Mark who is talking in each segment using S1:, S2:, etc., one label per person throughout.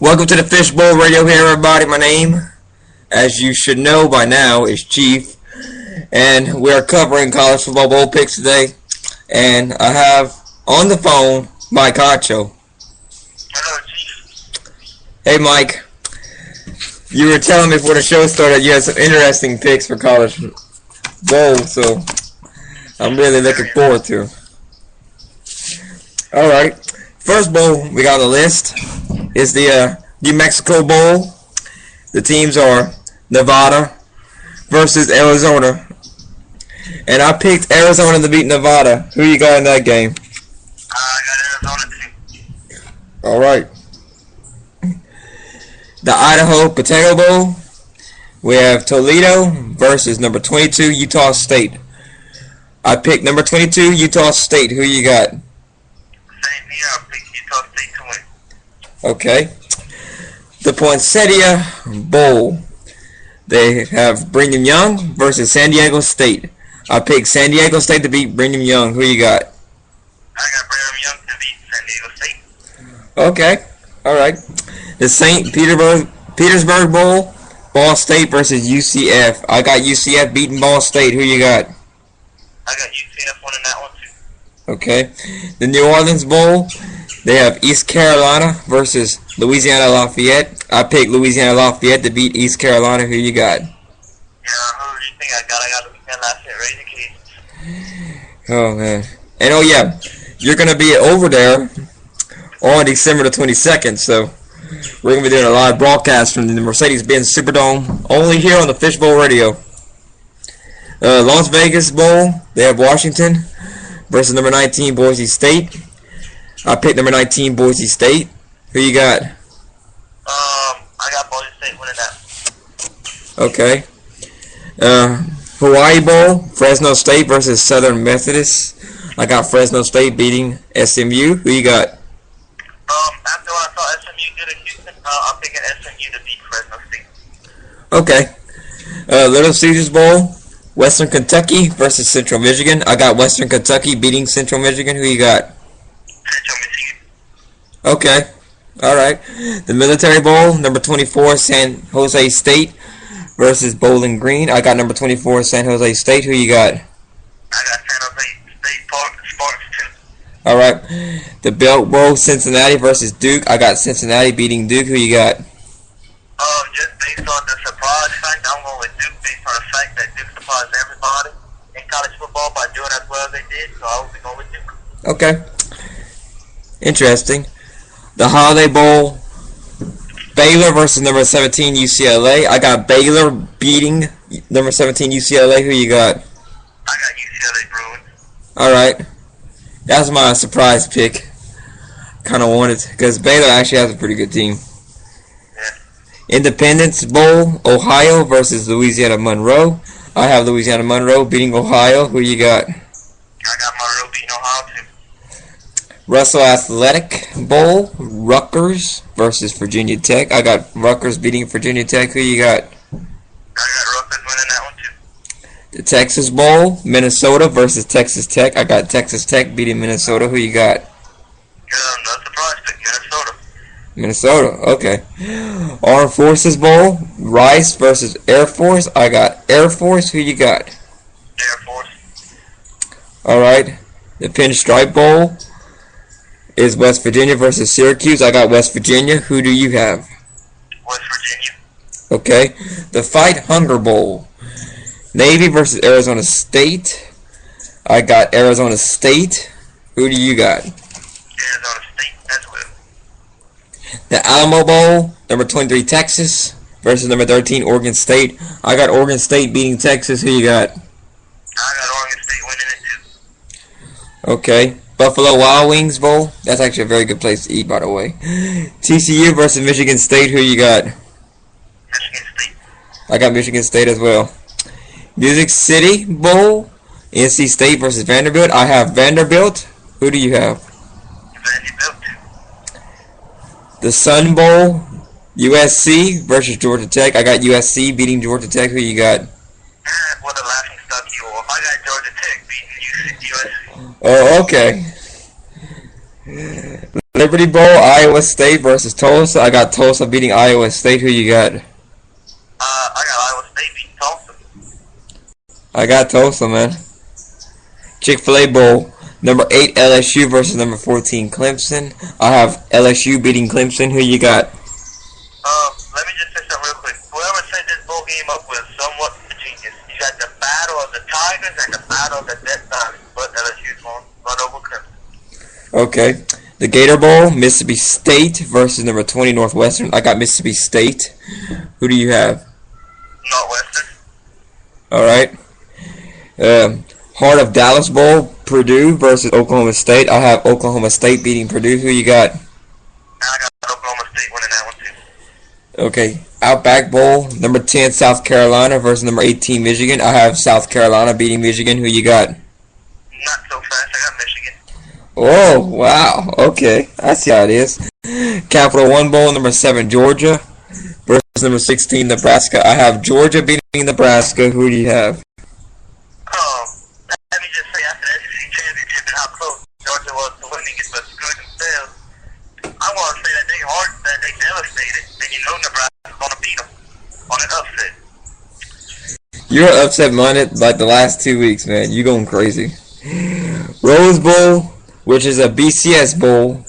S1: Welcome to the Fishbowl Radio here, everybody. My name, as you should know by now, is Chief, and we're covering college football bowl picks today. And I have on the phone Mike Hacho.
S2: Hello, Chief.
S1: Hey, Mike. You were telling me before the show started you had some interesting picks for college bowl, so I'm really looking forward to it. All right. First bowl we got on the list is the New Mexico Bowl. The teams are Nevada versus Arizona. And I picked Arizona to beat Nevada. Who you got in that game?
S2: I got Arizona too.
S1: All right. The Idaho Potato Bowl. We have Toledo versus number 22 Utah State. I picked number 22 Utah State. Who you got?
S2: Same here. I picked Utah State to win.
S1: Okay. The Poinsettia Bowl. They have Brigham Young versus San Diego State. I picked San Diego State to beat Brigham Young. Who you got?
S2: I got Brigham Young to beat San Diego State.
S1: Okay. All right. The St. Petersburg Bowl. Ball State versus UCF. I got UCF beating Ball State. Who you got?
S2: I got UCF winning that one too.
S1: Okay. The New Orleans Bowl. They have East Carolina versus Louisiana Lafayette. I picked Louisiana Lafayette to beat East Carolina. Who you got?
S2: Yeah, who do you think I got? I got Louisiana Lafayette raising cases.
S1: Oh, man. And, oh, yeah. You're going to be over there on December the 22nd, so we're going to be doing a live broadcast from the Mercedes-Benz Superdome, only here on the Fishbowl Radio. Las Vegas Bowl, they have Washington versus number 19 Boise State. I picked number 19 Boise State. Who you got?
S2: I got Boise State winning that.
S1: Okay. Hawaii Bowl, Fresno State versus Southern Methodist. I got Fresno State beating SMU. Who you got?
S2: After I saw SMU good in Houston, I'm picking SMU to beat Fresno State.
S1: Okay. Little Caesars Bowl, Western Kentucky versus Central Michigan. I got Western Kentucky beating Central Michigan. Who you got?
S2: Central Michigan.
S1: Okay. All right. The Military Bowl, number 24 San Jose State versus Bowling Green. I got number 24 San Jose State. Who you got?
S2: I got San Jose State Sparks too.
S1: All right. The Belk Bowl, Cincinnati versus Duke. I got Cincinnati beating Duke. Who you got?
S2: Just based on the surprise fact, I'm going with Duke based on the fact that Duke surprised everybody in college football by doing as well as they did, so I will be going with Duke.
S1: Okay. Interesting. The Holiday Bowl, Baylor versus number 17 UCLA. I got Baylor beating number 17 UCLA. Who you got?
S2: I got UCLA Bruins.
S1: All right. That's my surprise pick. Kind of wanted, because Baylor actually has a pretty good team.
S2: Yeah.
S1: Independence Bowl, Ohio versus Louisiana Monroe. I have Louisiana Monroe beating Ohio. Who you got?
S2: I got Monroe beating Ohio too.
S1: Russell Athletic Bowl, Rutgers versus Virginia Tech. I got Rutgers beating Virginia Tech. Who you got?
S2: I got Rutgers winning that one too.
S1: The Texas Bowl, Minnesota versus Texas Tech. I got Texas Tech beating Minnesota. Who you got?
S2: No surprise pick, Minnesota.
S1: Minnesota, okay. Armed Forces Bowl, Rice versus Air Force. I got Air Force. Who you got?
S2: Air Force.
S1: All right. The Pinstripe Bowl is West Virginia versus Syracuse. I got West Virginia. Who do you have?
S2: West Virginia.
S1: Okay. The Fight Hunger Bowl, Navy versus Arizona State. I got Arizona State. Who do you got?
S2: Arizona State as well.
S1: The Alamo Bowl, number 23 Texas versus number 13 Oregon State. I got Oregon State beating Texas. Who you got?
S2: I got Oregon State winning it too.
S1: Okay. Buffalo Wild Wings Bowl. That's actually a very good place to eat, by the way. TCU versus Michigan State. Who you got?
S2: Michigan State.
S1: I got Michigan State as well. Music City Bowl, NC State versus Vanderbilt. I have Vanderbilt. Who do you have?
S2: Vanderbilt.
S1: The Sun Bowl, USC versus Georgia Tech. I got USC beating Georgia Tech. Who you got?
S2: What a laughing stock you are. I got Georgia Tech beating USC.
S1: Oh, okay. Liberty Bowl, Iowa State versus Tulsa. I got Tulsa beating Iowa State. Who you got?
S2: I got Iowa State beating Tulsa.
S1: I got Tulsa, man. Chick-fil-A Bowl, number 8 LSU versus number 14 Clemson. I have LSU beating Clemson. Who you got?
S2: Let me just say something real quick. Whoever set this bowl game up was somewhat genius. You got the battle of the Tigers and the battle of the Death Valley, but LSU's going to run over Clemson.
S1: Okay. The Gator Bowl, Mississippi State versus number 20 Northwestern. I got Mississippi State. Who do you have?
S2: Northwestern.
S1: All right. Heart of Dallas Bowl, Purdue versus Oklahoma State. I have Oklahoma State beating Purdue. Who you got?
S2: I got Oklahoma State winning that one too.
S1: Okay. Outback Bowl, number 10 South Carolina versus number 18 Michigan. I have South Carolina beating Michigan. Who you got?
S2: Not so fast. I got Michigan.
S1: Oh, wow. Okay. I see how it is. Capital One Bowl, number 7 Georgia versus number 16 Nebraska. I have Georgia beating Nebraska. Who do you have?
S2: Let me just say, after the SEC championship and how close Georgia was to winning it, but screw themselves. I want to say that they devastated, and you know Nebraska's going to beat them on an upset.
S1: You're upset minded like the last 2 weeks, man. You going crazy. Rose Bowl, which is a BCS bowl.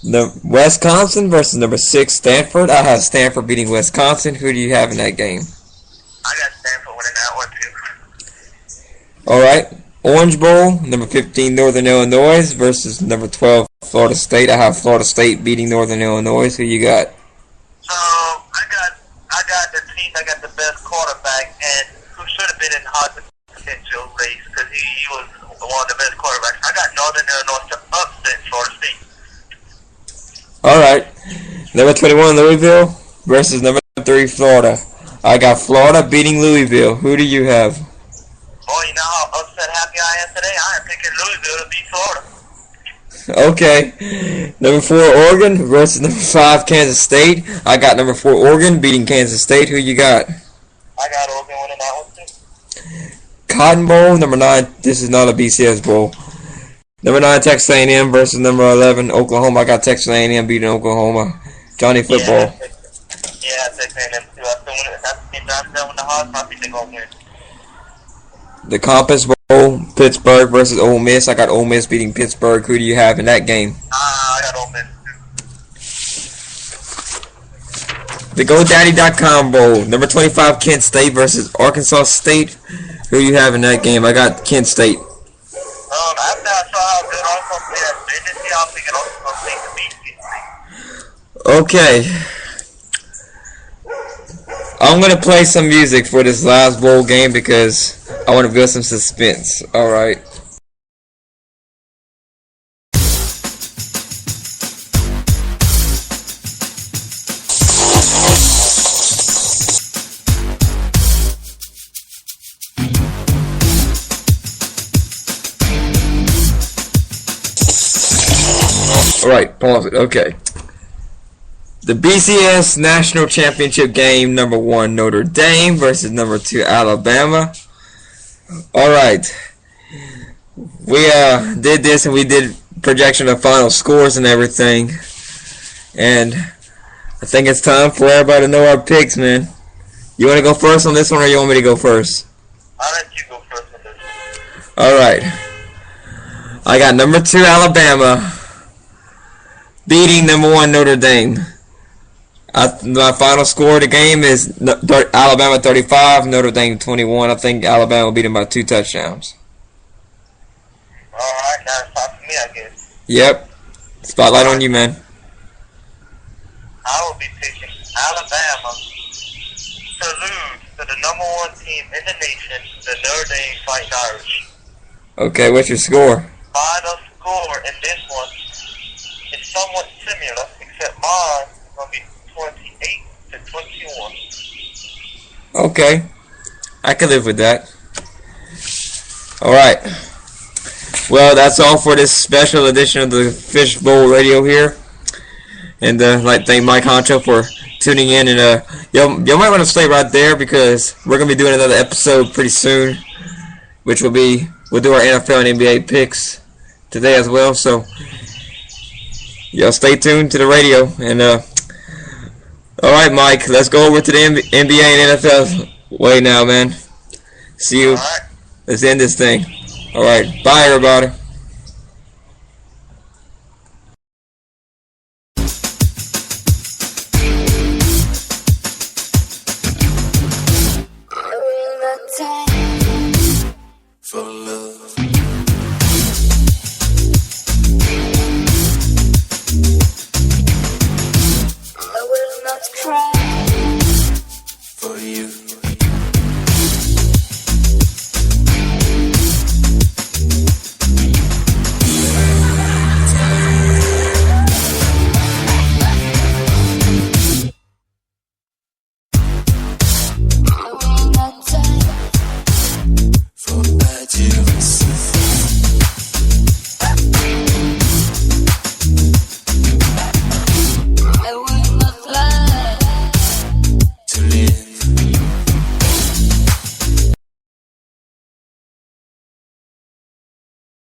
S1: The Wisconsin versus number 6 Stanford. I have Stanford beating Wisconsin. Who do you have in that game?
S2: I got Stanford winning that one too.
S1: Alright. Orange Bowl, number 15 Northern Illinois versus number 12 Florida State. I have Florida State beating Northern Illinois. Who you got?
S2: I got the team that got the best quarterback and who should have been in hot potential race because he was one of the best quarterbacks. I got Northern Illinois to upset Florida State.
S1: Alright. Number 21 Louisville versus number 3 Florida. I got Florida beating Louisville. Who do you have?
S2: Boy, you know how upset happy I am today? I am picking Louisville to beat Florida.
S1: Okay. Number 4 Oregon versus number 5 Kansas State. I got number 4 Oregon beating Kansas State. Who you got?
S2: I got Oregon winning that one too.
S1: Cotton Bowl, number 9. This is not a BCS bowl. Number 9 Texas A&M versus number 11 Oklahoma. I got Texas A&M beating Oklahoma. Johnny Football.
S2: Yeah, Texas A&M too. I still win it. That's the team that I'm selling the Hogs. I think they're going to win.
S1: The Compass Bowl, Pittsburgh versus Ole Miss. I got Ole Miss beating Pittsburgh. Who do you have in that game?
S2: I got Ole Miss.
S1: The GoDaddy.com Bowl, number 25 Kent State versus Arkansas State. Who do you have in that game? I got Kent State.
S2: After I saw how good Arkansas played at Tennessee, I'm thinking Arkansas State to beat Kent State.
S1: Okay. I'm going to play some music for this last bowl game because I want to build some suspense. Alright. Alright, pause it. Okay. The BCS National Championship game, number 1 Notre Dame versus number 2 Alabama. Alright. We did this and we did projection of final scores and everything. And I think it's time for everybody to know our picks, man. You want to go first on this one or you want me to go first?
S2: I'll let you go first on this.
S1: Alright. I got number 2 Alabama beating number 1 Notre Dame. My final score of the game is Alabama 35, Notre Dame 21. I think Alabama will beat them by 2 touchdowns.
S2: Alright, now it's time for me, I guess.
S1: Yep. Spotlight on you, man.
S2: I will be picking Alabama to lose to the number 1 team in the nation, the Notre Dame Fighting Irish.
S1: Okay, what's your score?
S2: Final score in this one is somewhat similar, except mine is going to be 28-21.
S1: Okay. I can live with that. Alright. Well, that's all for this special edition of the Fishbowl Radio here. And I'd like to thank Mike Honcho for tuning in. And y'all might want to stay right there because we're going to be doing another episode pretty soon, which will be, we'll do our NFL and NBA picks today as well. So y'all stay tuned to the radio. And all right, Mike, let's go over to the NBA and NFL way now, man. See you.
S2: All right.
S1: Let's end this thing. All right, bye, everybody.